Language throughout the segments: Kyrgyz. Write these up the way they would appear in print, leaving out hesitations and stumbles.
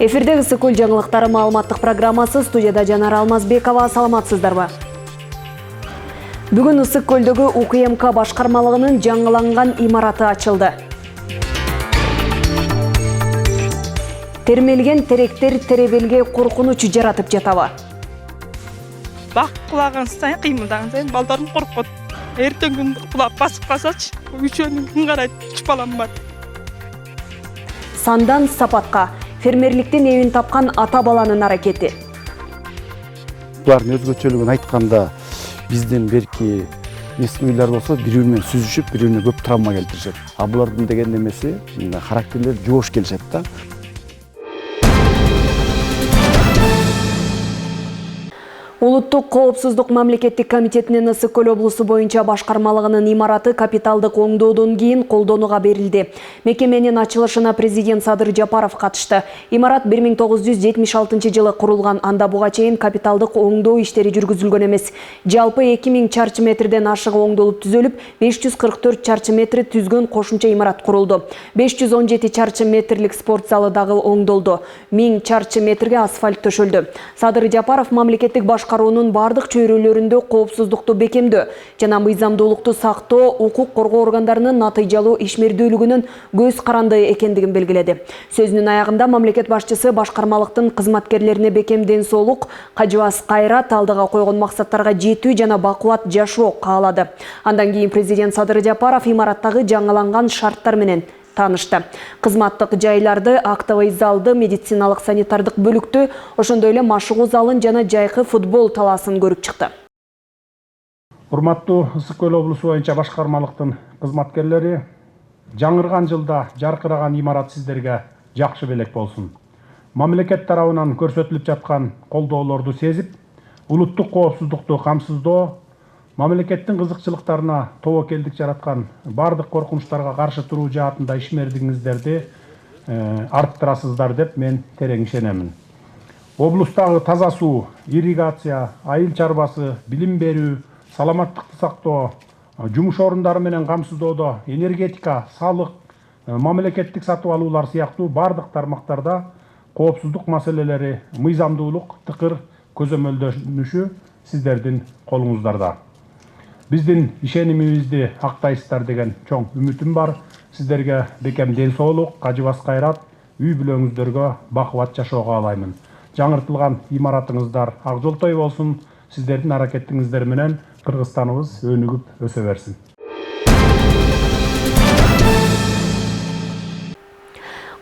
Эфирде Ысыкөл жаңылыктары маалыматтык программасы, студияда Жанар Алмазбекова. Саламатсыздарбы? Бүгүн Ысыкөлдөгү УКМК башкармалыгынын жаңыланган имараты ачылды. Термелген теректер теребелге коркунуч жаратып жатабы? Бак кулаган сайын, кыймылдаган сайын балдарым коркот. Эртең күн кулап басып калсачы, үчөөнүн күн карайт, 3 балам бар. Сандан сапатка фермерликтен эбин тапкан ата баланын аракети. Булардын өзгөчөлүгүн айтканда, бизден берки эски болсо бири-бири менен сүзүшүп, бири-бирине көп травма келтиришет. А булардын деген немеси, характерлери жоош келишет да. Улуттук коопсуздук мамлекеттик комитетинин Ысыкөл облусу боюнча башкармалыгынын имараты капиталдык оңдоодон кийин колдонууга берилди. Мекеменин ачылышына президент Садыр Жапаров катышты. Имарат 1976 жылы курулган, анда буга чейин капиталдык оңдоо иштери жүргүзүлгөн эмес. Жалпы 2000 чарчы метрден ашык оңдолуп түзөлүп, 544 чарчы метр түзгөн кошумча имарат курулду. 517 чарчы метрлик спорт залы дагы оңдолду. 1000 чарчы метрге асфальт төшөлдү. Садыр Жапаров мамлекеттик башкаруунун бардык чөйрөлөрүндө коопсуздукту бекемдөө жана мыйзамдуулукту сактоо, укук коргоо органдарынын натыйжалуу ишмердүүлүгүнүн көз каранды экендигин белгиледи. Сөзүнүн аягында мамлекет башчысы башкармалыктын кызматкерлерине бекем ден соолук, кажыбас кайрат, алдыга койгон максаттарга жетүү жана бакубат жашоо каалады. Андан кийин президент Садыр Жапаров имараттагы жаңыланган шарттар менен танышты. Кызматтык жайларды, актовый залды, медициналык санитардык бөлүктү, ошондой эле машыгуу залын жана жайкы футбол талаасын көрүп чыкты. Урматтуу Ысыкөл облусу боюнча башкармалыктын кызматкерлери, жаңырган жылда жаркыраган имарат сиздерге жакшы белек болсун. Мамлекет тарабынан көрсөтүлүп жаткан колдоолорду сезип, улуттук коопсуздукту камсыздоо, мамлекеттин кызыкчылыктарына тобокелдик жараткан бардык коркунучтарга каршы туруу жаатында ишмердигиңиздерди арттырасыздар деп мен терең ишенемин. Облустагы таза суу, ирригация, айыл чарбасы, билим берүү, саламаттыкты сактоо, жумуш орундары менен камсыздоодо энергетика, салык, мамлекеттик сатып алуулар сыяктуу бардык тармактарда коопсуздук маселелери, мыйзамдуулук, тыкыр көзөмөлдөнүшү сиздердин колуңуздарда. Биздин ишенимибизди актайсыздар деген чоң үмүтүм бар. Сиздерге бекем ден соолук, кажыбас кайрат, үй бүлөңүздөргө бакубат жашоо каалаймын. Жаңыртылган имаратыңыздар ак жолтой болсун. Сиздердин аракетиңиздер менен Кыргызстаныбыз өнүгүп өсө берсин.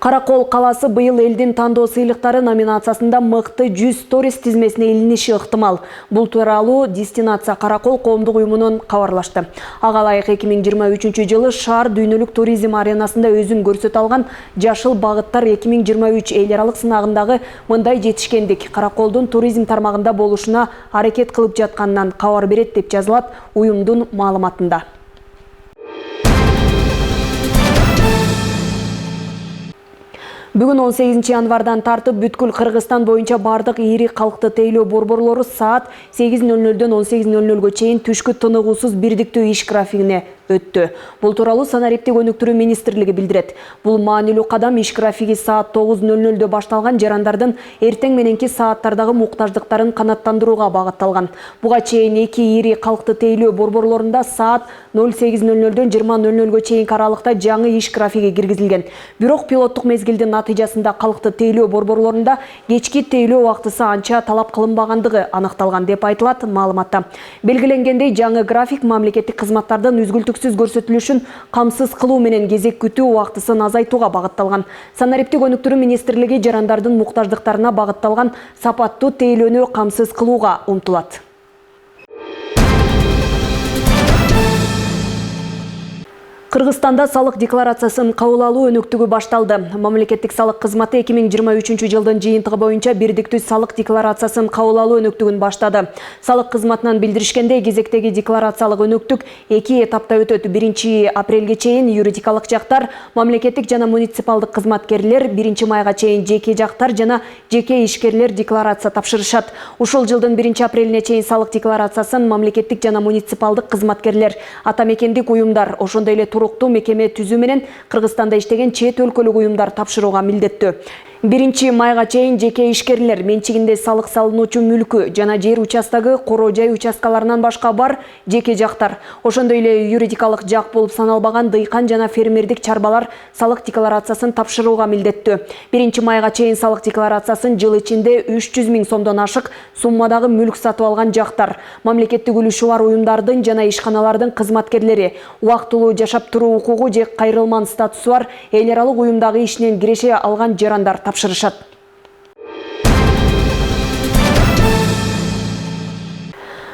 Каракол калаасы быйыл элдин тандоо сыйлыктары номинациясында мыкты 100 сторис тизмесине илиниши ыктымал. Бул тууралуу Дестинация Каракол коомдук уюмунун кабарлашты. Ага ылайык 2023 жылы шаар дүйнөлүк туризм аренасында өзүн көрсөтө алган жашыл багыттар 2023 эл аралык сынагындагы мындай жетишкендик Караколдун туризм тармагында болушуна аракет кылып жатканынан кабар берет деп жазылат уюмдун маалыматында. Бүгүн 18 январдан тартып бүткүл Кыргызстан боюнча бардык ири калкты тейлөө борборлору саат 8:00-дөн 18:00-га чейин түшкү тыныгуусуз бирдиктүү иш графигине өттү. Бул тууралуу санариптик өнүктүрүү министрлиги билдирет. Бул маанилүү кадам иш графиги саат 9:00-дө башталган жарандардын эртең мененки сааттардагы муктаждыктарын канааттандырууга багытталган. Буга чейин эки ири калкты тейлөө борборлорунда саат 08:00-дөн 20:00-га чейинки аралыкта жаңы иш графиги киргизилген. Бирок пилоттук мезгилдин натыйжасында калкты тейлөө борборлорунда кечки тейлөө убактысы анча талап кылынбагандыгы аныкталган деп айтылат маалыматта. Белгиленгендей, жаңы график мамлекеттик кызматтардын үзгүлтүксүз көрсөтүлүшүн камсыз кылуу менен кезек күтүү убактысын азайтууга багытталган. Санариптик өнүктүрүү министрлиги жарандардын муктаждыктарына багытталган сапаттуу тейлөөнү камсыз кылууга умтулат. Кыргызстанда салык декларациясын кабыл алуу өнүктүгү башталды. Мамлекеттик салык кызматы 2023 жылдын жыйынтыгы боюнча бирдиктүү салык декларациясын кабыл алуу өнүктүгүн баштады. Салык кызматынан билдиришкендей, кезектеги декларациялык өнүктүк 2 этапта өтөт. 1 апрелге чейин юридикалык жактар, мамлекеттик жана муниципалдык кызматкерлер, 1 майга чейин жеке жактар жана жеке ишкерлер декларация тапшырышат. Ушул жылдын 1 апрелине чейин салык декларациясын мамлекеттик жана муниципалдык кызматкерлер, ата мекендик уюмдар, ошондой эле туруктуу мекеме түзүү менен Кыргызстанда иштеген чет өлкөлүк уюмдар тапшырууга милдеттүү. 1 майга чейин жеке ишкерлер менчигинде салык салынуучу мүлкү жана жер участогу короо жай участкаларынан башка бар жеке жактар, ошондой эле юридикалык жак болуп саналбаган дыйкан жана фермердик чарбалар салык декларациясын тапшырууга милдеттүү. 1 майга чейин салык декларациясын жыл ичинде 300 000 сомдон ашык суммадагы мүлк сатып алган жактар, мамлекеттик үлүшү бар уюмдардын жана ишканалардын кызматкерлери, убактылуу жашап туруу укугу же кайрылман статусу бар эл аралык уюмдагы ишинен киреше алган жарандар тапшырышат.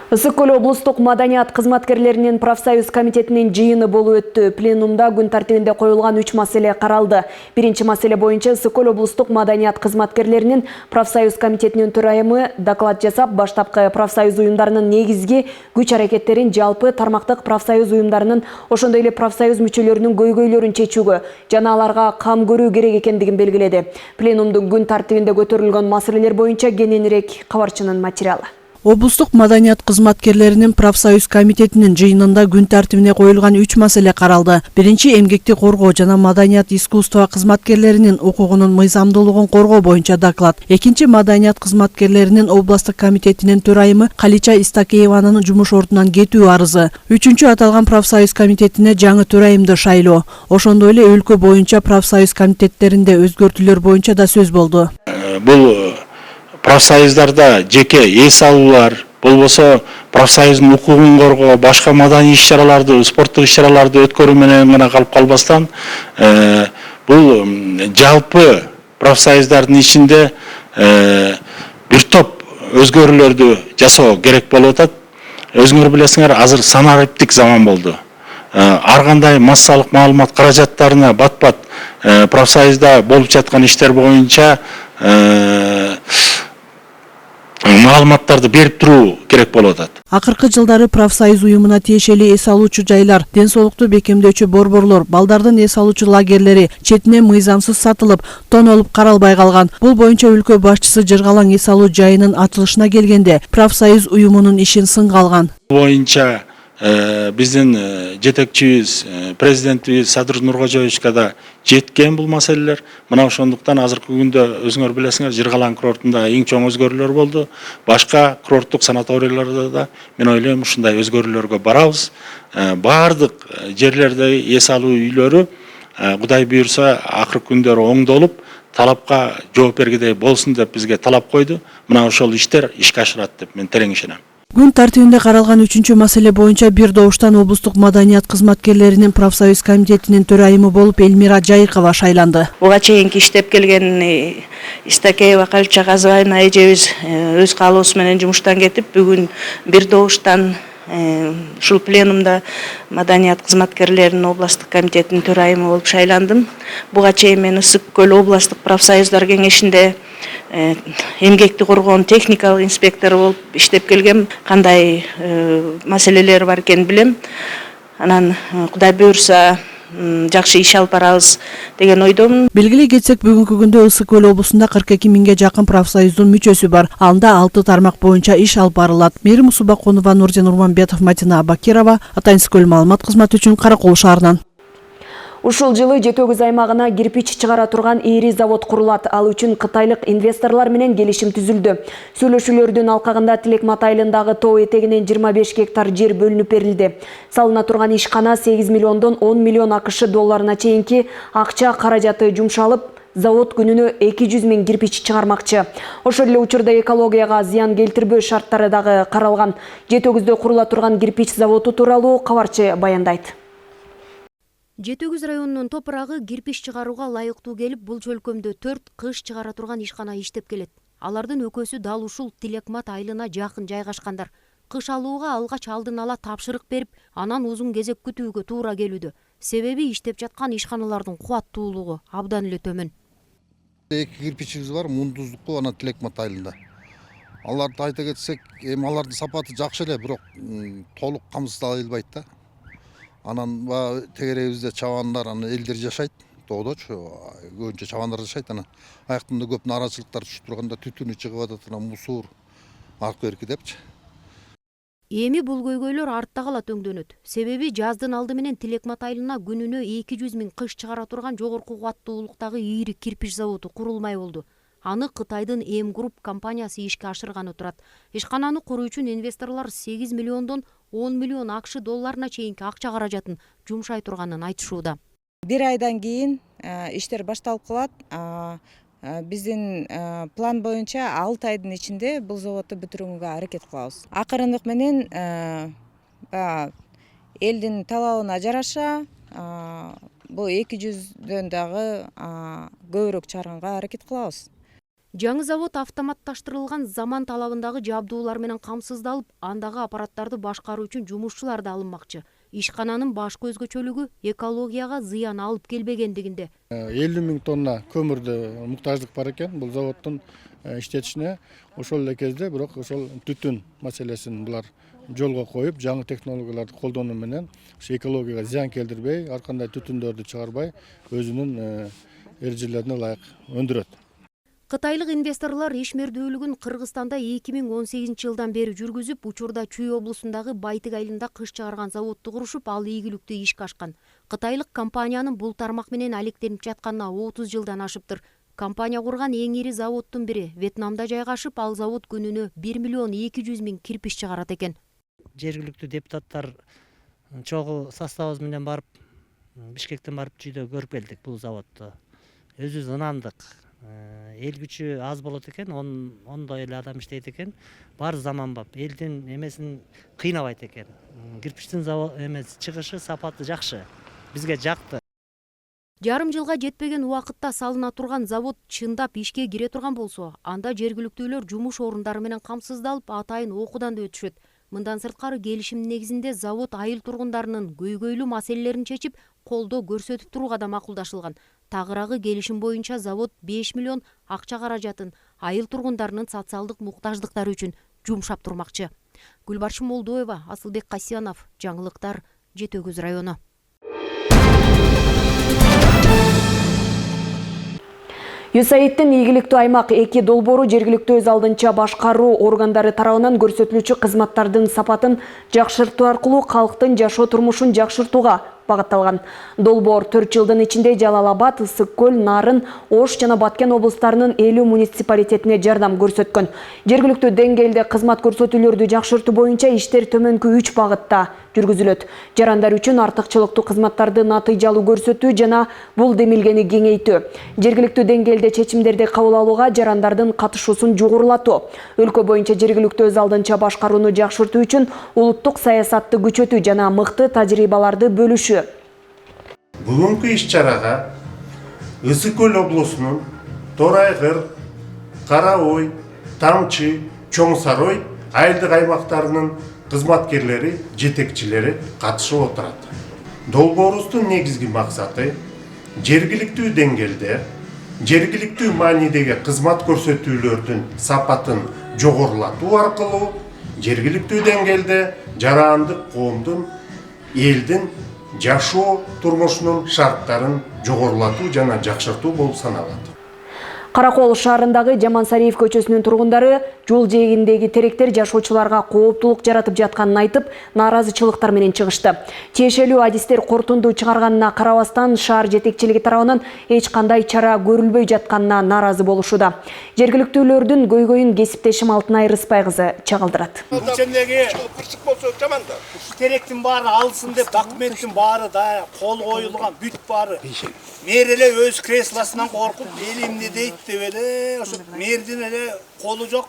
Ысык-Көл облустук маданият кызматкерлеринин профсоюз комитетинин жыйыны болуп өттү. Пленумда күн тартибинде коюлган 3 маселе каралды. 1 маселе боюнча Ысык-Көл облустук маданият кызматкерлеринин профсоюз комитетинин төрайымы доклад жасап, баштапкы профсоюз уюмдарынын негизги күч-аракеттерин жалпы тармактык профсоюз уюмдарынын, ошондой эле профсоюз мүчөлөрүнүн көйгөйлөрүн чечүүгө жана аларга кам көрүү керек экендигин белгиледи. Пленумдун күн тартибинде көтөрүлгөн маселелер боюнча кененирээк кабарчынын материалы. Облустук маданият кызматкерлеринин профсоюз комитетинин жыйынында күн тартибине коюлган 3 маселе каралды. Биринчи эмгекти коргоо жана маданият искусство кызматкерлеринин укугунун мыйзамдуулугун коргоо боюнча доклад. Экинчи маданият кызматкерлеринин областык комитетинин төрайымы Калича Истакееванын жумуш ордунан кетүү арызы. Үчүнчү аталган профсоюз комитетине жаңы төрайымды шайлоо. Ошондой эле өлкө боюнча профсоюз комитеттеринде өзгөртүүлөр боюнча да сөз болду. Бул профсоюздарда жеке эс алуулар, болбосо профсоюздун укугун коргоо, башка маданий иш-чараларды, спорттук иш-чараларды өткөрүү менен гана калып калбастан, бул жалпы профсоюздардын ичинде бир топ өзгөрүүлөрдү жасоо керек болуп атат. Өзүңөр билесиңер, азыр санариптик заман болду. Ар кандай массалык маалымат каражаттарына бат-бат профсоюзда болуп жаткан иштер боюнча маалыматтарды берип туруу керек болуп атат. Акыркы жылдары профсоюз уюмуна тиешелүү эс алуучу жайлар, ден соолукту бекемдөөчү борборлор, балдардын эс алуучу лагерлери четинен мыйзамсыз сатылып, тонолуп каралбай калган. Бул боюнча өлкө башчысы Жыргалаң эс алуу жайынын ачылышына келгенде профсоюз уюмунун ишин сынга алган. Боюнча биздин жетекчибиз, президентибиз Садыр Нуркожоевичке да жеткен бул маселелер. Мына ошондуктан азыркы күндө өзүңөр билесиңер, Жыргалаң курортунда эң чоң өзгөрүүлөр болду. Башка курорттук санаторияларда да мен ойлойм ушундай өзгөрүүлөргө барабыз. Бардык жерлерде эс алуу үйлөрү Кудай буйрса акыркы күндөрү оңдолуп, талапка жооп бергидей болсун деп бизге талап койду. Мына ошол иштер ишке ашырат деп мен терең ишенем. Күн тартибинде каралган 3 маселе боюнча бир добуштан облустук маданият кызматкерлеринин профсоюз комитетинин төрайымы болуп Элмира Жайыкова шайланды. Буга чейинки иштеп келген Истакеева Калича Казыбайна эжебиз өз каалоосу менен жумуштан кетип, бүгүн бир добуштан ушул пленумда маданият кызматкерлеринин областтык комитетинин төрайымы болуп шайландым. Буга чейин мен Ысык-Көл областтык профсоюздар кеңешинде эмгекти коргоонун техникалык инспектору болуп иштеп келгем. Кандай маселелер бар экенин билем. Анан Кудай буйрса жакшы иш алып барабыз деген ойдомун. Белгилей кетсек, бүгүнкү күндө Ысык-Көл облусунда 42 миңге жакын профсоюздун мүчөсү бар. Анда 6 тармак боюнча иш алып барылат. Мээрим Усубакунова, Нурдин Урманбетов, Матина Абакирова, Атайын-Көл маалымат кызматы үчүн Каракол шаарынан. Ушул жылы Жетөгүз аймагына кирпич чыгара турган ири завод курулат. Ал үчүн кытайлык инвесторлор менен келишим түзүлдү. Сүйлөшүүлөрдүн алкагында Тилекмат айылындагы тоо этегинен 25 гектар жер бөлүнүп берилди. Салына турган ишкана 8 миллиондон 10 миллион АКШ долларына чейинки акча каражаты жумшалып, завод күнүнө 200 000 кирпич чыгармакчы. Ошол эле учурда экологияга зыян келтирбөө шарттары дагы каралган. Жетөгүздө курула турган кирпич заводу тууралуу кабарчы баяндайт. Жетөгүз районунун топурагы кирпич чыгарууга лайыктуу келип, бул чөлкөмдө 4 кыш чыгара турган ишкана иштеп келет. Алардын экөөсү дал ушул Тилекмат айылына жакын жайгашкандар. Кыш алууга алгач алдын ала тапшырык берип, анан узун кезек күтүүгө туура келүүдө. Себеби иштеп жаткан ишканалардын кубаттуулугу абдан эле төмөн. Эки кирпичибиз бар, Мундуздукку, анан Тилекмат айылында. Аларды айта кетсек, алардын сапаты жакшы эле, бирок толук камсыздала албайт да. Анан тегеребизде чабандар, элдер жашайт, тоодочу, көбүнчө чабандар жашайт. Анан аяктында көп нааразычылыктар түшүп турганда түтүнү чыгып атат, мусор, аркы берки депчи. Эми бул көйгөйлөр артта калат өңдөнөт. Себеби жаздын алды менен Тилекмат айылына күнүнө 200 000 кыш чыгара турган жогорку кубаттуулуктагы ийри кирпич заводу курулмай болду. Аны Кытайдын Эм Групп компаниясы ишке ашырганы турат. Ишкананы куруу үчүн инвесторлор 8 миллиондон 10 миллион АКШ долларына чейинки акча каражатын жумшай турганын айтышууда. Бир айдан кийин иштер башталып калат. Биздин план боюнча 6 айдын ичинде бул заводду бүтүрүүгө аракет кылабыз. Акырындык менен элдин талабына жараша бул 200дөн дагы көбүрөөк чыгарганга аракет кылабыз. Жаңы завод автоматташтырылган заман талабындагы жабдуулар менен камсыздалып, андагы аппараттарды башкаруу үчүн жумушчулар да алынмакчы. Ишкананын башкы өзгөчөлүгү экологияга зыян алып келбегендигинде. 50 000 тонна көмүрдө муктаждык бар экен бул заводдун иштетишине. Ошол эле кезде бирок ошол түтүн маселесин булар жолго коюп, жаңы технологияларды колдонуу менен экологияга зыян келтирбей, ар кандай түтүндөрдү чыгарбай, өзүнүн эрежелерине ылайык өндүрөт. Кытайлык инвесторлор ишмердүүлүгүн Кыргызстанда 2018 жылдан бери жүргүзүп, учурда Чүй облусундагы Байтык айылында кыш чыгарган заводду курушуп, ал ийгиликтүү ишке ашкан. Кытайлык компаниянын бул тармак менен алектенип жатканына 30 жылдан ашыптыр. Компания курган эң ири заводдун бири Вьетнамда жайгашып, ал завод күнүнө 1 миллион 200 000 кирпич чыгарат экен. Жергиликтүү депутаттар чогуу составыбыз менен барып, Бишкектен барып Чүйдө көрүп келдик бул заводду. Өзүбүз ынандык. Эл күчү аз болот экен, ондой эле адам иштейт экен. Бар заманбап, элдин эмесин кыйнабайт экен. Кирпичтин чыгышы сапаты жакшы. Бизге жакты. Жарым жылга жетпеген убакытта салына турган завод чындап ишке кире турган болсо, анда жергиликтүүлөр жумуш орундары менен камсыздалып, атайын окуудан да өтүшөт. Мындан сырткары келишим негизинде завод айыл тургундарынын көйгөйлүү маселелерин чечип, колдоо көрсөтүп турууга да макулдашылган. Тагыраагы келишим боюнча завод 5 миллион акча каражатын айыл тургундарынын социалдык муктаждыктары үчүн жумшап турмакчы. Гүлбаршын Молдоева, Асылбек Касьянов, жаңылыктар, Жети Өгүз району. ЮСАИДтин ийгиликтүү аймак 2 долбоору жергиликтүү өз алдынча башкаруу органдары тарабынан көрсөтүлүүчү кызматтардын сапатын жакшыртуу аркылуу калктын жашоо турмушун жакшыртууга багытталган. Долбоор 4 жылдын ичинде Жалал Абад, Ысык көл, Нарын, Ош жана Баткен облустарынын 50 муниципалитетине жардам көрсөткөн. Жергиликтүү деңгээлде кызмат көрсөтүүлөрдү жакшыртуу боюнча иштер төмөнкү 3 багытта жүргүзүлөт. Жарандар үчүн артыкчылыктуу кызматтарды натыйжалуу көрсөтүү жана бул демилгени кеңейтүү. Жергиликтүү деңгээлде чечимдерди кабыл алууга жарандардын катышуусун жогорулатуу. Өлкө боюнча жергиликтүү өз алдынча башкарууну жакшыртуу үчүн улуттук саясатты күчөтүү жана мыкты тажрыйбаларды бөлүшүү. Бүгүнкү иш-чарага Ысык көл облусунун Торайгыр, Кара Ой, Тамчы, Чоң Сарой айылдык аймактарынын кызматкерлери, жетекчилери катышып отурат. Долбоорубуздун негизги максаты жергиликтүү деңгээлде жергиликтүү маанидеги кызмат көрсөтүүлөрдүн сапатын жогорулатуу аркылуу жергиликтүү деңгээлде жарандык коомдун элдин жашоо турмушунун шарттарын жогорулатуу жана жакшыртуу болуп саналат. Каракол шаарындагы Жамансариев көчөсүнүн тургундары жол жээгиндеги теректер жашоочуларга кооптулук жаратып жатканын айтып, нааразычылыктар менен чыгышты. Тиешелүү адистер корутунду чыгарганына карабастан шаар жетекчилиги тарабынан эч кандай чара көрүлбөй жатканына нааразы болушууда. Жергиликтүүлөрдүн көйгөйүн кесиптешим Алтынай Рыспай кызы чагылдырат. Теректин баары алсын деп документтин баары да кол коюлган, бүт баары. Мэр эле өз креслосунан коркуп, эл эмне дейт деп эле, ошо мэрдин эле колу жок,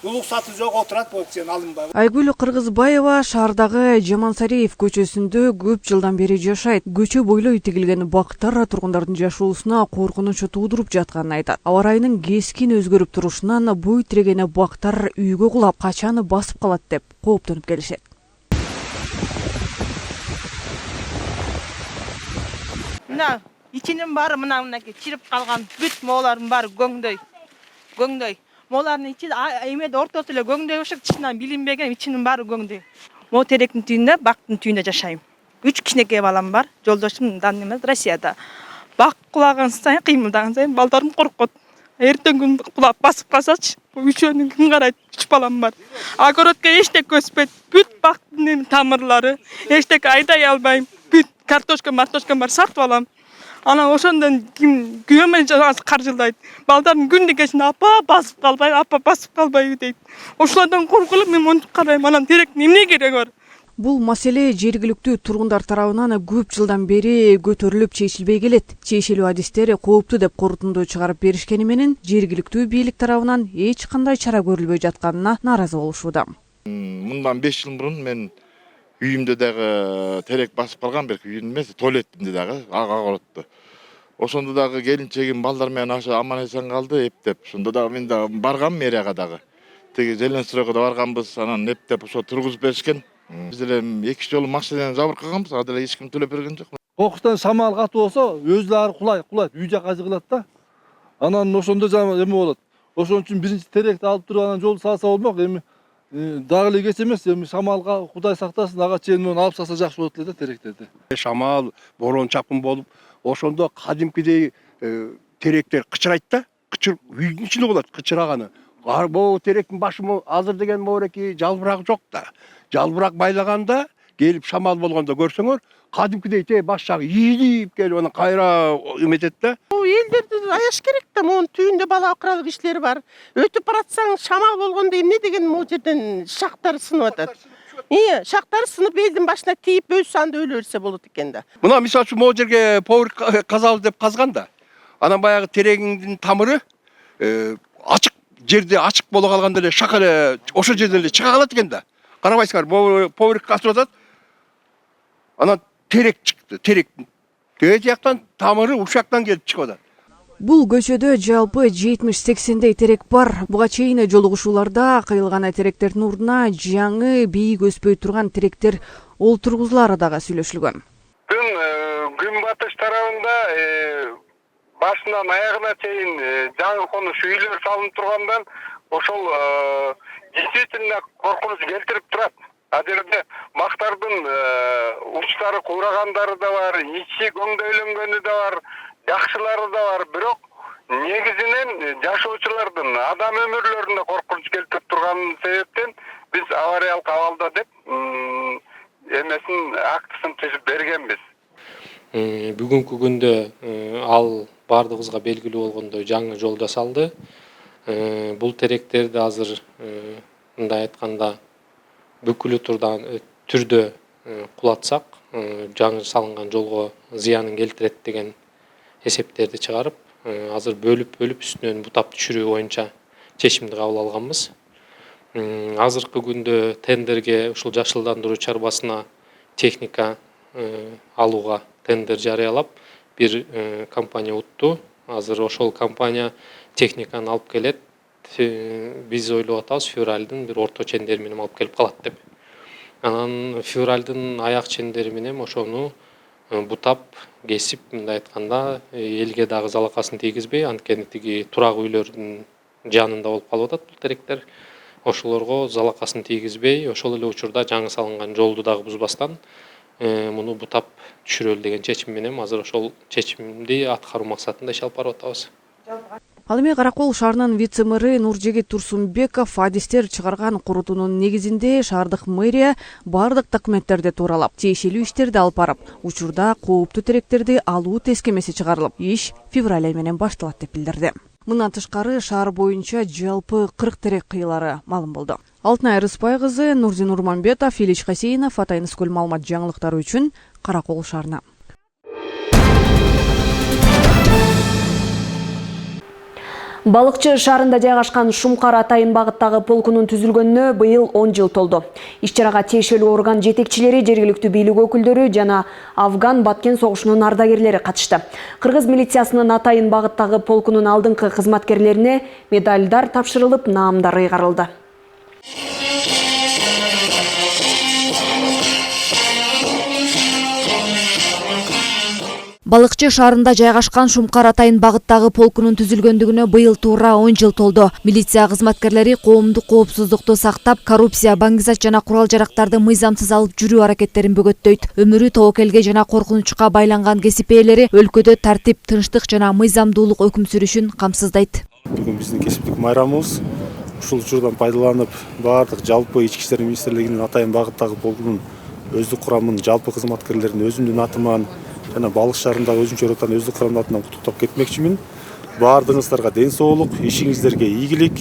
уруксаты жок отурат, сен алынбай. Айгүл Кыргызбаева шаардагы Жамансариев көчөсүндө көп жылдан бери жашайт. Көчө бойлой тигилген бактар тургундардын жашоосуна коркунуч туудуруп жатканын айтат. Аба ырайынын кескин өзгөрүп турушунан бой тирегене бактар үйгө кулап, качаны басып калат деп кооптонуп келишет. Мына ичинин баары мынакей чирип калган, бүт моолардын баары көңдөй. Моолардын ичи эмеде ортосу эле көңдөй болуп, тышынан билинбеген, ичинин баары көңдөй. Мо теректин түйүндө, бактын түйүндө жашайм. 3 кичинекей балам бар, жолдошум Россияда. Бак кулаган сайын, кыймылдаган сайын балдарым коркот. Эртең күн кулап басып калсачы, үчөөнүн ким карайт? 3 балам бар. Огородко эчтеке өспөйт. Бүт бактын тамырлары, эчтеке айдай албайм. Бүт картошка, мартошка бар, сатып алам. Ana ошондон ким күйөөмө каржылдайт. Балдардын күндү кечинде апа басып калбайбы дейт. Ошолордон коркулуп мен монтуп карайм. Анан теректин эмне кереги бар? Бул маселе жергиликтүү тургундар тарабынан көп жылдан бери көтөрүлүп чечилбей келет. Чечилүү адистери кооптуу деп корутундуу чыгарып беришкени менен жергиликтүү бийлик тарабынан эч кандай чара көрүлбөй жатканына нааразы болушууда. Мындан 5 жыл мурун мен үйүмдө дагы терек басып калган, бирок үйүм эмес, туалетимде дагы агоротто. Ошондо дагы келинчегим балдар менен аша аман эсен калды, эптеп. Ошондо дагы мен да баргам мэрияга дагы. Теги Зеленстройго да барганбыз, анан эптеп ошо тургузуп беришкен. Биз деле 2 жолу машинаны жабыркаганбыз, ага деле эч ким төлөп берген жок. Кокустан шамал катуу болсо, өзлөрү кулайт, үй жакка жыгылат да. Анан ошондо жана эме болот. Ошон үчүн биринчи теректи алып туруп анан жолду салса болмок. Эми дагы эле кеч эмес, эми шамалга Кудай сактасын, ага чейин алып салса жакшы болот эле да теректерди. Шамал, борон чапкын болуп, ошондо кадимкидей теректер кычырайт да, үйдүн ичинде болот кычыраганы. Бул теректин башы азыр деген моореки жалбырак жок да. Жалбырак байлаганда, келип шамал болгондо көрсөңөр, кадимкидей баш жагы ийип келип анан кайра эметет да. Элдерди аяш керек да, монун түйүндө бала акырал кишилер бар. Өтүп баратсаң шамал болгондо эмне деген могу жерден шактары сынып атат. Шактары сынып элдин башына тийип өз санда өлө берсе болот экен да. Мына мисалы үчүн могу жерге повер казабыз деп казган да. Анан баягы терегиңдин тамыры ачык жерде ачык боло калганда эле шак эле ошол жерден эле чыга калат экен да. Карабайсыңар, повер касып атат. Анан терек чыкты, терек. Төө жактан тамыры ушактан келип чыгып атат. Бул көчөдө жалпы 70-80дей терек бар. Буга чейин жолугушууларда кыйылган теректердин ордуна жаңы бийик өспөй турган теректер олтургузулары дагы сүйлөшүлгөн. Күн батыш тарабында башынан аягына чейин жаңы конуш үйлөр салынып тургандан ошол действительно коркунуч келтирип турат. Адерде мактардын учтары куурагандары да бар, ичи көңдөйлөнгөнү да бар, жакшылары да бар, бирок негизинен жашоочулардын адам өмүрлөрүнө коркунуч келтирип турган себептен биз авариялык абалда деп эмесин актысын түзүп бергенбиз. Бүгүнкү күндө ал бардыгыбызга белгилүү болгондой жаңы жол жасалды. Бул теректерди азыр мындай айтканда бүкүлү түрдө кулатсак, жаңы салынган жолго зыянын келтирет деген эсептерди чыгарып, азыр бөлүп үстүнөн бутап түшүрүү боюнча чечимди кабыл алганбыз. Азыркы күндө тендерге ушул жашылдандыруу чарбасына техника алууга тендер жарыялап, бир компания утту. Азыр ошол компания техниканы алып келет. Биз ойлоп атабыз, февралдын бир орто чендери менен алып келип калат деп. Анан февралдын аяк чендери менен ошону бутап, кесип, мындай айтканда, элге дагы залакасын тийгизбей, анткени тиги турак үйлөрдүн жанында болуп калып атат бул теректер. Ошолорго залакасын тийгизбей, ошол эле учурда жаңы салынган жолду дагы бузбастан муну бутап түшүрөлү деген чечим менен азыр ошол чечимди аткаруу максатында иш алып барып атабыз. Ал эми Каракол шаарынын вице-мэры Нуржегит Турсунбеков адистер чыгарган корутуунун негизинде шаардык мэрия бардык документтерди тууралап, тиешелүү иштерди алып барып, учурда кооптуу теректерди алуу тескемеси чыгарылып, иш февраль айы менен башталат деп билдирди. Мындан тышкары шаар боюнча жалпы 40 терек кыйылары маалым болду. Алтынай Рыспай кызы, Нурдин Урманбетов, Илич Хасейнов, Атайын Скөл маалымат жаңылыктары үчүн Каракол шаарына. Балыкчы шаарында жайгашкан Шумкар Атайын багыттагы полкунун түзүлгөнүнө быйыл 10 жыл толду. Иш-чарага тиешелүү орган жетекчилери, жергиликтүү бийлик өкүлдөрү жана Афган Баткен согушунун ардагерлери катышты. Кыргыз милициясынын Атайын багыттагы полкунун алдыңкы кызматкерлерине медальдар тапшырылып, наамдар ыйгарылды. Балыкчы шаарында жайгашкан Шумкар Атайын багыттагы полкунун түзүлгөндүгүнө быйыл туура 10 жыл толду. Милиция кызматкерлери коомдук коопсуздукту сактап, коррупция, баңгизат жана курал жарактарды мыйзамсыз алып жүрүү аракеттерин бөгөттөйт. Өмүрү тобокелге жана коркунучка байланган кесип ээлери өлкөдө тартип, тынчтык жана мыйзамдуулук өкүм сүрүшүн камсыздайт. Бүгүн биздин кесиптик майрамыбыз. Ушул учурдан пайдаланып, баардык жалпы Ички иштер министрлигинин Атайын багыттагы полкунун өздүк курамынын жалпы кызматкерлерин өзүмдүн атыман жана балык шаарындагы өзүнчө ротанын өздүк курамынын атынан куттуктап кетмекчимин. Баардыгыңыздарга ден соолук, ишиңиздерге ийгилик,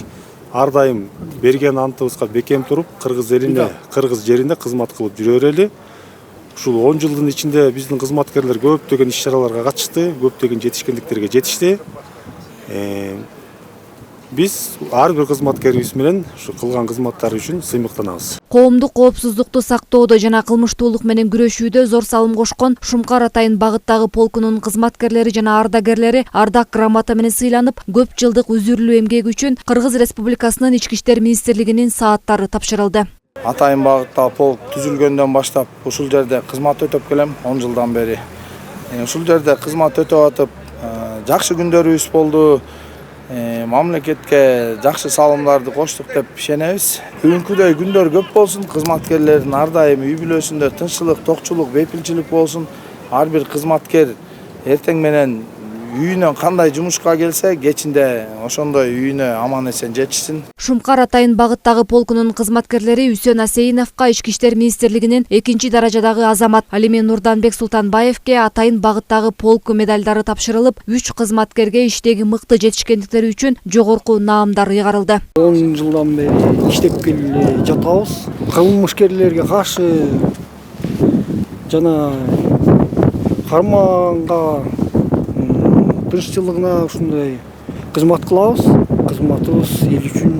ар дайым берген антыбызга бекем туруп, кыргыз элине, кыргыз жеринде кызмат кылып жүрө берели. Ушул 10 жылдын ичинде биздин кызматкерлер көптөгөн иш-чараларга катышты, көптөгөн жетишкендиктерге жетишти. Биз ар бир кызматкерибиз менен ушу кылган кызматтары үчүн сыймыктанабыз. Коомдук коопсуздукту сактоодо жана кылмыштуулук менен күрөшүүдө зор салым кошкон Шумкар Атайын багыттагы полкунун кызматкерлери жана ардагерлери ардак грамота менен сыйланып, көп жылдык үзүрүлүү эмгеги үчүн Кыргыз Республикасынын Ички иштер министрлигинин сааттары тапшырылды. Атайын багыттагы полк түзүлгөндөн баштап ушул жерде кызмат өтөп келем 10 жылдан бери. Ушул жерде кызмат өтөп атып, жакшы күндөрүбүз болду. Мамлекетке жакшы салымдарды коштук деп ишенебиз. Бүгүнкүдөй күндөр көп болсун, кызматкерлердин ар дайым үй бүлөсүндө тынччылык, токчулук, бейпилчилик болсун. Ар бир кызматкер эртең менен үйүнө кандай жумушка келсе, кечинде ошондой үйүнө аман эсен жетишсин. Шумкар Атайын багыттагы полкунун кызматкерлери Үсөн Асейновго Ички иштер министрлигинин 2-чи даражадагы азамат, ал эми Нурданбек Султанбаевке Атайын багыттагы полку медалдары тапшырылып, 3 кызматкерге иштеги мыкты жетишкендиктери үчүн жогорку наамдар ыйгарылды. 10 жылдан бери иштеп келе жатабыз. Кылмышкерлерге каршы жана карманга тынччылыгына ушундай кызмат кылабыз. Кызматыбыз эл үчүн,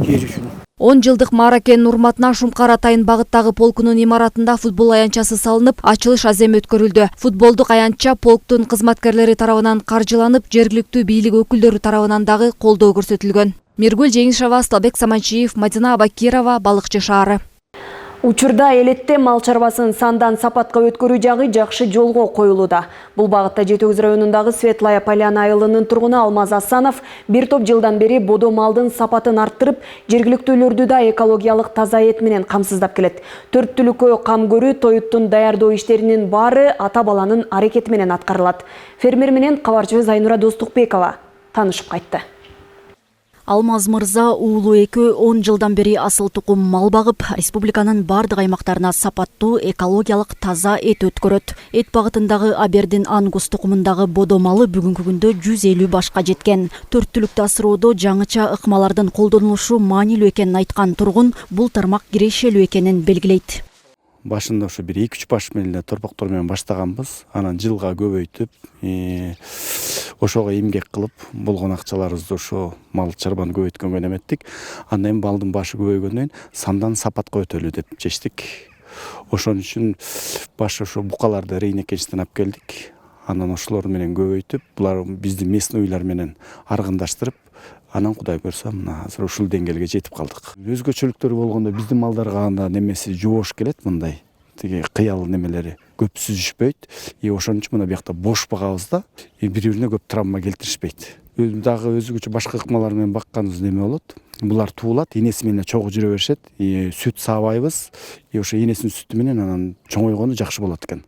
жер үчүн. 10 жылдык мааракенин урматына Шумкар Атайын багыттагы полкунун имаратында футбол аянтчасы салынып, ачылыш азем өткөрүлдү. Футболдук аянтча полктун кызматкерлери тарабынан каржыланып, жергиликтүү бийлик өкүлдөрү тарабынан дагы колдоо көрсөтүлгөн. Миргүл Жеңишова, Аслабек Саманчиев, Мадина Абакирова, Балыкчы шаары. Учурда элетте мал чарбасын сандан сапатка өткөрүү жагы жакшы жолго коюлууда. Бул багытта Жетөгүз районундагы Светлая Поляна айылынын тургуну Алмаз Асанов бир топ жылдан бери бодо малдын сапатын арттырып, жергиликтүүлөрдү да экологиялык таза эт менен камсыздап келет. 4 түлүккө кам көрүү, тоюттун даярдоо иштеринин баары ата баланын аракети менен аткарылат. Фермер менен кабарчыбыз Айнура Достукбекова таанышып кайтты. Алмаз мырза уулу экөө 10 жылдан бери асыл тукум мал багып, республиканын бардык аймактарына сапаттуу экологиялык таза эт өткөрөт. Эт багытындагы Абердин Ангус тукумундагы бодо малы бүгүнкү күндө 150 башка жеткен. 4 түлүктү асыроодо жаңыча ыкмалардын колдонулушу маанилүү экенин айткан тургун бул тармак кирешелүү экенин белгилейт. Башында ушу бир 2-3 баш менен торпоктор менен баштаганбыз. Анан жылга көбөйтүп, ошого эмгек кылып, болгон акчаларыбызды ошо мал чарбаны көбөйткөнгө эметтик. Андан кийин балдын башы көбөйгөндөн кийин сандан сапатка өтөлү деп чечтик. Ошон үчүн баш ошо букаларды рейнекечтен алып келдик. Анан ошолор менен көбөйтүп, булар биздин местный уйлар менен аргындаштырып, анан Кудай көрсө мына азыр ушул деңгээлге жетип калдык. Өзгөчөлүктөр болгондо биздин малдарга анда немеси жубош келет, мындай тиги кыял немелери көп сүзүшпөйт. Ошон үчүн мына биякта бош багабыз да, бири-бирине көп травма келтиришпейт. Дагы өзгөчө башка ыкмалар менен бакканыбыз неме болот? Булар туулат, энеси менен чогуу жүрө беришет. Сүт саабайбыз. Ошо энесинин сүтү менен анан чоңойгону жакшы болот экен.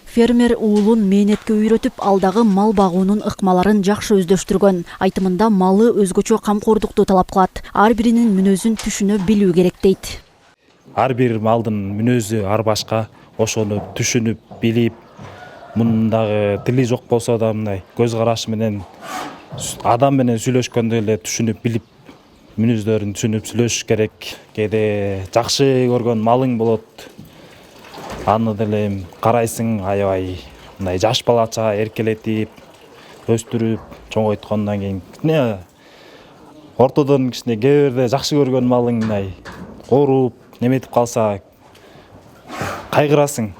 Фермер уулун мээнетке үйрөтүп, алдагы мал багуунун ыкмаларын жакшы өздөштүргөн. Айтымында малы өзгөчө камкордукту талап кылат. Ар биринин мүнөзүн түшүнө билүү керек дейт. Ар бир малдын мүнөзү ар башка, ошону түшүнүп, билип, мындагы тили жок болсо да мындай көз карашы менен адам менен сүйлөшкөндө эле түшүнүп, билип, мүнөздөрүн түшүнүп сүйлөшүш керек. Кээде жакшы көргөн малың болот. Аны деле карайсың, аябай мындай жаш балача эркелетип, өстүрүп, чоңойткондон кийин ортодон кичине кээ бирде жакшы көргөн малың мындай ооруп, неметип калса кайгырасың.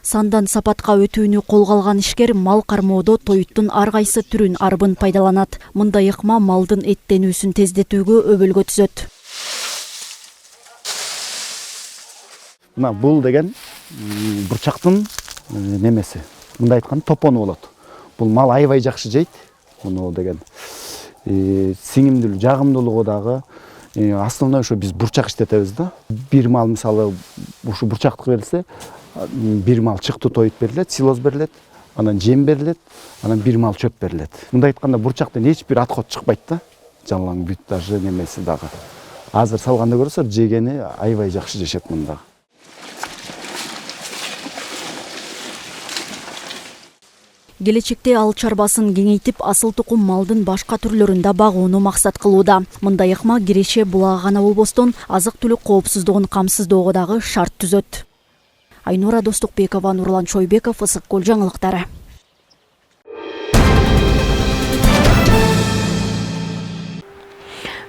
Сандан сапатка өтүүнү колго алган ишкер мал кармоодо тоюттун ар кайсы түрүн арбын пайдаланат. Мындай ыкма малдын эттенүүсүн тездетүүгө өбөлгө түзөт. Мына бул деген бурчактын немеси. Мындай айтканда топону болот. Бул мал аябай жакшы жейт. Муну деген сиңимдүүлүгү, жагымдуулугу дагы основной ошо биз бурчак иштетебиз да. Бир мал мисалы ушу бурчактыкы берилсе, бир мал чыкты тоюп берилет, силоз берилет, анан жем берилет, анан бир мал чөп берилет. Мындай айтканда бурчактан эч бир отход чыкпайт да. жалаң бүт даже немеси дагы. Азыр салганда көрөсүздөр, жегени аябай жакшы жешет мында. Келечекте ал чарбасын кеңейтип, асыл тукум малдын башка түрлөрүн багууну максат кылууда. Мындай ыкма киреше булагы гана болбостон, азык-түлүк коопсуздугун камсыздоого дагы шарт түзөт. Айнура Достукбекова, Нурлан Чойбеков, Ысык Көл жаңылыктары.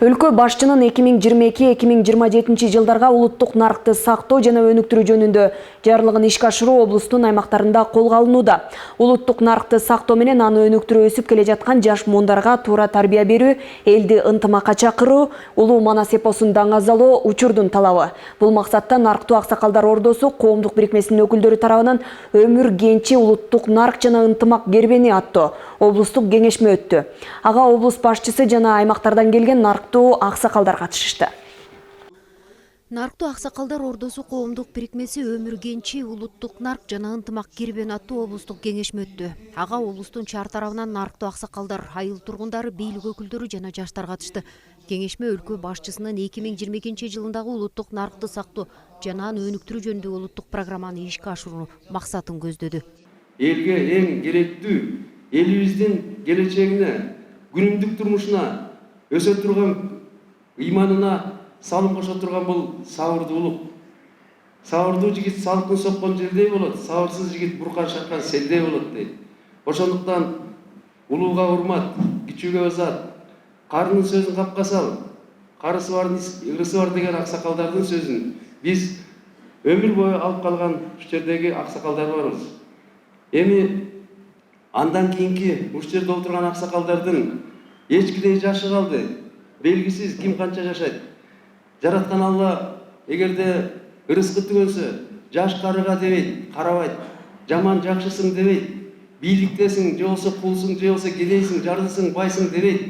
Өлкө башчынын 2022-2027 жылдарга улуттук нарыкты сактоо жана өнүктүрүү жөнүндө жарлыгын ишке ашыруу облустун аймактарында колго алынууда. Улуттук нарыкты сактоо менен аны өнүктүрүү өсүп келе жаткан жаш муундарга туура тарбия берүү, элди ынтымакка чакыруу, улуу манас эпосун даңазалоо учурдун талабы. Бул максатта Нарыктуу аксакалдар ордосу коомдук бирикмесинин өкүлдөрү тарабынан өмүр кенчи улуттук нарк жана ынтымак кербени аттуу облустук кеңешме өттү. Ага облус башчысы жана аймактардан келген нарыктуу аксакалдар катышышты. Нарыктуу аксакалдар ордосу коомдук бирикмеси өмүр кенчи улуттук нарк жана ынтымак кербени аттуу облустук кеңешме өттү. Ага облустун чар тарабынан нарыктуу аксакалдар, айыл тургундары, бийлик өкүлдөрү жана жаштар катышты. Кеңешме өлкө башчысынын 2022 жылындагы улуттук наркты сактоо жана аны өнүктүрүү жөнүндөгү улуттук программаны ишке ашыруу максатын көздөдү. Элге эң керектүү, элибиздин келечегине, күнүмдүк турмушуна өсө турган ыйманына салым кошо турган бул сабырдуулук. Сабырдуу жигит салкын соккон жердей болот, сабырсыз жигит буркан шаккан селдей болот дейт. Ошондуктан улууга урмат, кичүүгө ызат, карынын сөзүн капка сал, карысы бардын ырысы бар деген аксакалдардын сөзүн биз өмүр бою алып калган ушул жердеги аксакалдар барбыз. Эми андан кийинки ушул жерде отурган аксакалдардын эчкидей жашы калды. Белгисиз ким канча жашайт. Жараткан Алла эгерде ырыскы түгөнсө, жаш карыга дебейт, карабайт. Жаман жакшысың дебейт. Бийликтесиң, же болсо кулсуң, же болсо кедейсиң, жардысың, байсың дебейт.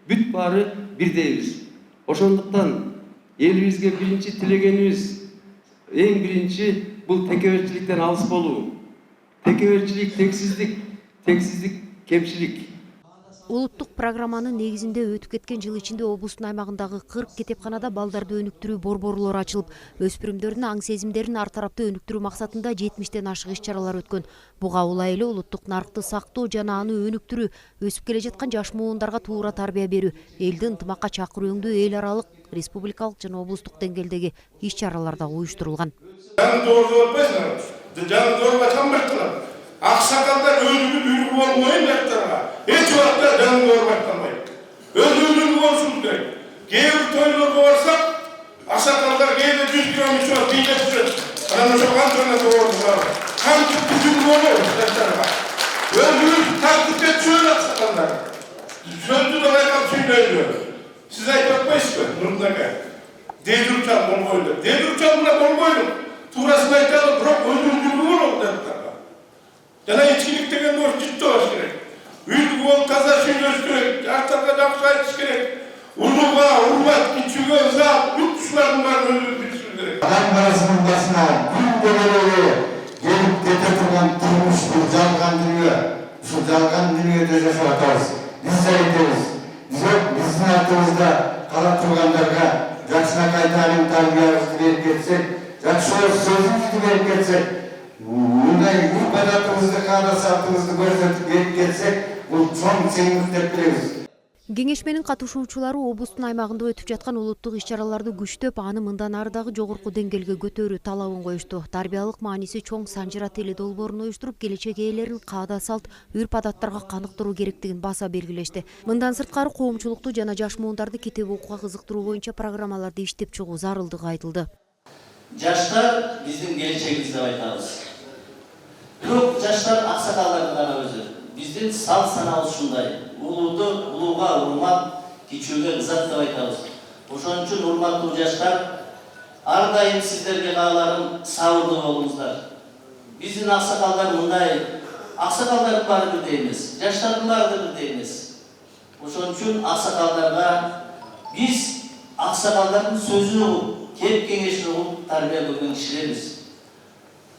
Бүт баары бирдейбиз. Ошондуктан элибизге биринчи тилегенибиз эң биринчи бул текеберчиликтен алыс болуу. Текеберчилик тексиздик, тексиздик кемчилик. Улуттук программанын негизинде өтүп кеткен жыл ичинде облустун аймагындагы 40 кетепканада балдарды өнүктүрүү борборлору ачылып, өспүрүмдөрдүн аң сезимдерин ар тараптуу өнүктүрүү максатында 70тен ашык иш-чаралар өткөн. Буга улай эле улуттук наркты сактоо жана аны өнүктүрүү, өсүп келе жаткан жаш муундарга туура тарбия берүү, элди ынтымакка чакыруу өңдүү эл аралык, республикалык жана облустук деңгээлдеги иш-чаралар да уюштурулган. Аксакалдар өзүнүн үйрүгү болмойын жактарга эч убакта жанын көрбөйт. Өзүнүн болсун керек. Кээ бир тойлорго барсак, аксакалдар кээде 100 километр бийлеп жүрөт. Анан ошо кантана тоордур. Кантип күчүн болот жактарга. Өзүнүн тартып кетчү аксакалдар. Сөздү да байкап сүйлөйдү. Сиз айтып атпайсызбы, Нурмунака? Дедурчан болбойду. Дедурчан мына болбойду. Туурасын айталы, бирок өзүнүн болот жактар. Жана ичкилик деген ошо жыттабаш керек. Үйдү болуп таза сүйлөш керек, жаштарга жакшы айтыш керек. Улууга урмат, кичүүгө ызат, бүт ушулардын баарын өзүбүз билишибиз керек. Адам баласынын башына күндө эле келип кете турган турмуш бул жалган дүйнө. Ушул жалган дүйнөдө жашап атабыз. Биз айтабыз. Биздин артыбызда кала тургандарга жакшынакай таалим тарбиябызды берип кетсек, жакшы сөзүбүздү берип кетсек, мындай урп-адатыбызды, каада-салтыбызды көрсөтүп берип кетсек, бул чоң чындык деп билебиз. Кеңешменин катышуучулары облустун аймагында өтүп жаткан улуттук иш-чараларды күчтөп, аны мындан ары дагы жогорку деңгээлге көтөрүү талабын коюшту. Тарбиялык мааниси чоң Санжырат эли долбоорун уюштуруп, келечек ээлерин каада-салт, үрп-адаттарга каныктыруу керектигин баса белгилешти. Мындан сырткары коомчулукту жана жаш муундарды китеп окууга кызыктыруу боюнча программаларды иштеп чыгуу зарылдыгы айтылды. Жаштар биздин келечегибиз деп айтабыз. Бирок жаштар аксакалдардын гана өзү. Биздин салт санабыз ушундай. Улууга урмат, кичүүгө ызат деп айтабыз. Ошон үчүн урматтуу жаштар, ар дайым сиздерге кааларым сабырдуу болуңуздар. Биздин аксакалдар мындай, аксакалдардын баары бирдей эмес, жаштардын баары бирдей эмес. Ошон үчүн аксакалдарга биз аксакалдардын сөзүн угуп, кеп кеңешин угуп тарбия көргөн кишилербиз.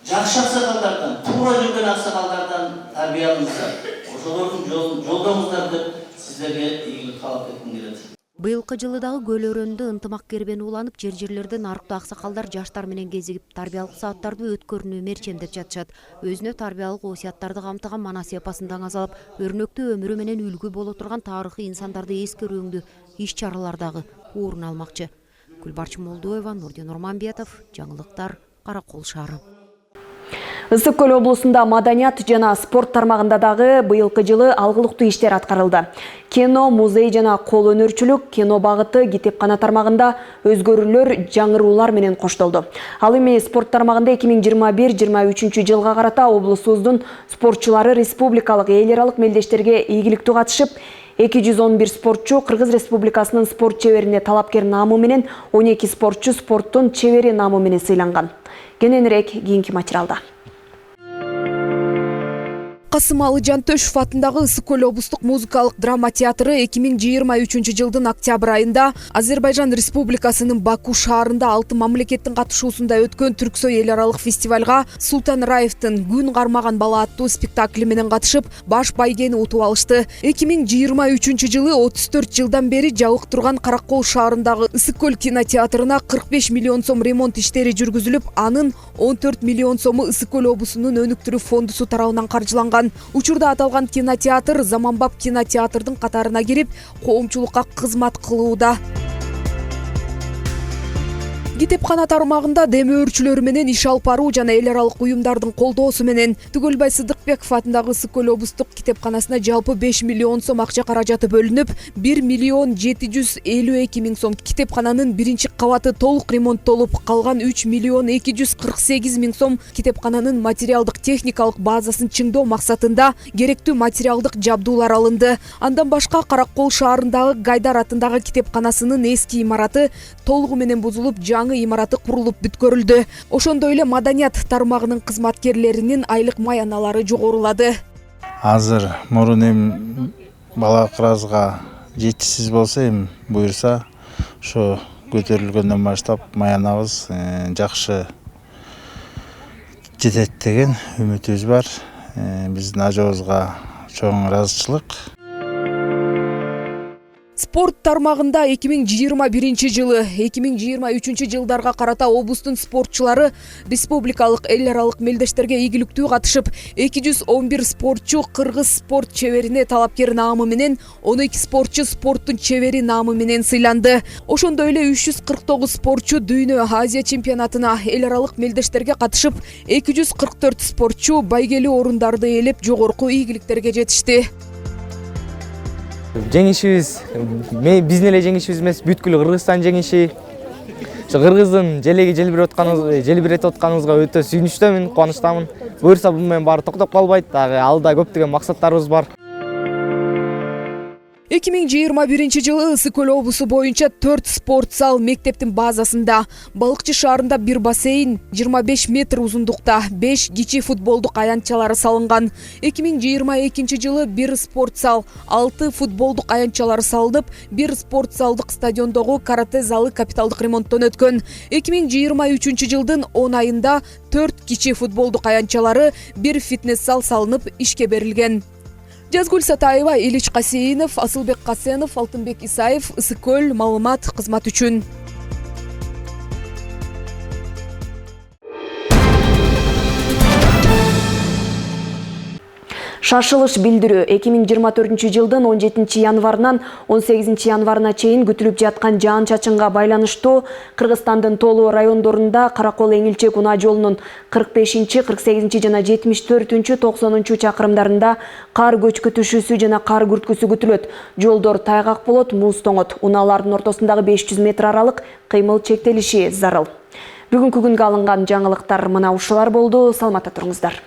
Жакшы аксакалдардан, туура жүргөн аксакалдардан тарбия алыңыздар. Ошолордун жолдоңуздар деп сиздерге ийгилик каалап кетким келет. Быйылкы жылы дагы көл өрөөнүндө ынтымак кербени уланып, жер-жерлерден арыктуу аксакалдар жаштар менен кезигип, тарбиялык сааттарды өткөрүүнү мерчемдеп жатышат. Өзүнө тарбиялык осуяттарды камтыган Манас эпосун даңазалап, өрнөктүү өмүрү менен үлгү боло турган тарыхый инсандарды эскерүүңдү иш-чаралардагы орун алмакчы. Гүлбарчын Молдуева, Нурдин Урманбетов, жаңылыктар, Каракол шаары. Ысык Көл облусунда маданият жана спорт тармагында дагы быйылкы жылы алгылыктуу иштер аткарылды. Кино, музей жана кол өнөрчүлүк, кино багыты, китепкана тармагында өзгөрүүлөр, жаңыруулар менен коштолду. Ал эми спорт тармагында 2021-23 жылга карата облусубуздун спортчулары республикалык эл аралык мелдештерге ийгиликтүү катышып, 211 спортчу Кыргыз Республикасынын спорт чеберине талапкер наамы менен, 12 спортчу спорттун чебери наамы менен сыйланган. Кененирээк кийинки материалда. Касым Алы Жантөшев атындагы Ысык Көл облустук музыкалык драма театры 2023 жылдын октябрь айында Азербайжан Республикасынын Баку шаарында 6 мамлекеттин катышуусунда өткөн Түрксой эл аралык фестивалга Султан Раевдин Күн кармаган бала аттуу спектакли менен катышып, баш байгени утуп алышты. 2023 жылы 34 жылдан бери жабык турган Каракол шаарындагы Ысык Көл кинотеатрына 45 миллион сом ремонт иштери жүргүзүлүп, анын 14 миллион сому Ысык Көл облусунун өнүктүрүү фондусу тарабынан каржыланган. Учурда аталган кинотеатр заманбап кинотеатрдын катарына кирип, коомчулукка кызмат кылууда. Китепкана тармагында демөөрчүлөр менен иш алып баруу жана эл аралык уюмдардын колдоосу менен Түгөлбай Сыдыкбеков атындагы Ысык Көл облустук китепканасына жалпы 5 миллион сом акча каражаты бөлүнүп, 1 миллион 752 миң сом китепкананын биринчи кабаты толук ремонттолуп, калган 3 миллион 248 миң сом китепкананын материалдык техникалык базасын чыңдоо максатында керектүү материалдык жабдуулар алынды. Андан башка Каракол шаарындагы Гайдар атындагы китепканасынын эски имараты толугу менен бузулуп, имараты курулуп бүткөрүлдү. Ошондой эле маданият тармагынын кызматкерлеринин айлык маяналары жогорулады. Азыр мурун эми бала кыразга жетишсиз болсо эми буюрса, ошо көтөрүлгөндөн баштап маянабыз жакшы жетет деген үмүтүбүз бар. Биздин ажообузга чоң ыраазычылык. Спорт тармагында 2021 жылы, 2023 жылдарга карата облустун спортчулары республикалык эл аралык мелдештерге ийгиликтүү катышып, 211 спортчу Кыргыз спорт чеберине талапкер наамы менен, 12 спортчу спорттун чебери наамы менен сыйланды. Ошондой эле 349 спортчу Дүйнө Азия чемпионатына эл аралык мелдештерге катышып, 244 спортчу байгелүү орундарды ээлеп, жогорку ийгиликтерге жетишти. Жеңишибиз биздин эле жеңишибиз эмес, бүткүл Кыргызстан жеңиши. Ошо Кыргыздын желеги желбиретип атканыбызга өтө сүйүнүчтөмүн, кубанычтамын. Буюрса бул менен баары токтоп калбайт, дагы алда көптөгөн максаттарыбыз бар. 2021 жылы Ысык Көл облусу боюнча 4 спорт зал мектептин базасында, Балыкчы шаарында 1 бассейн, 25 метр узундукта 5 кичи футболдук аянтчалары салынган. 2022 жылы 1 спорт зал, 6 футболдук аянтчалары салынып, 1 спорт залдык стадиондогу карате залы капиталдык ремонттон өткөн. 2023 жылдын 10 айында 4 кичи футболдук аянтчалары, 1 фитнес зал салынып ишке берилген. Жазгүл Сатаева, Илич Касейинов, Асылбек Касенов, Алтынбек Исаев, Ысык Көл, маалымат кызмат үчүн. Шашылыш билдирүү 2024 жылдын 17 январынан 18 январына чейин күтүлүп жаткан жаан-чачынга байланыштуу Кыргызстандын тоолуу райондорунда Каракол Эңилчек унаа жолунун 45, 48 жана 74, 90 чакырымдарында кар көчкүтүшүүсү жана кар күрткүсү күтүлөт. Жолдор тайгак болот, муз тоңот. Унаалардын ортосундагы 500 метр аралык кыймыл чектелиши зарыл. Бүгүнкү күнгө алынган жаңылыктар мына ушулар болду. Саламатта туруңуздар.